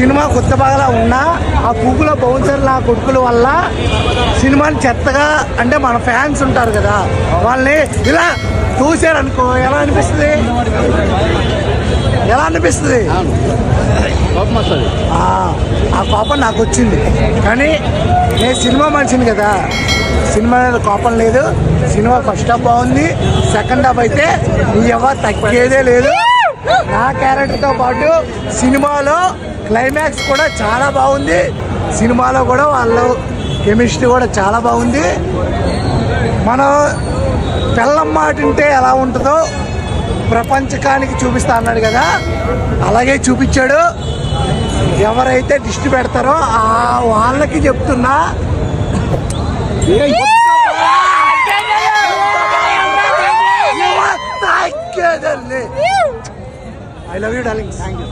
Cinema కొత్త బాగా ఉన్నా ఆ పువ్వుల బౌన్సర్ నా కొడుకుల వల్ల సినిమాని చెత్తగా అంటే మన ఫ్యాన్స్ ఉంటారు కదా వాళ్ళని ఇలా చూసారనుకో ఎలా అనిపిస్తుంది ఆ కోపం నాకు వచ్చింది. కానీ నేను సినిమా మనిషిని కదా, సినిమా మీద కోపం లేదు. సినిమా ఫస్ట్ హాఫ్ బాగుంది, సెకండ్ హాఫ్ అయితే ఎవరు తగ్గేదే లేదు. నా క్యారెక్టర్తో పాటు సినిమాలో క్లైమాక్స్ కూడా చాలా బాగుంది. సినిమాలో కూడా వాళ్ళు కెమిస్ట్రీ కూడా చాలా బాగుంది. మనం పెళ్ళం మాట వింటే ఎలా ఉంటుందో ప్రపంచకానికి చూపిస్తా అన్నాడు కదా, అలాగే చూపించాడు. ఎవరైతే దిష్టి పెడతారో ఆ వాళ్ళకి చెప్తున్నా, I love you darling. Thank you.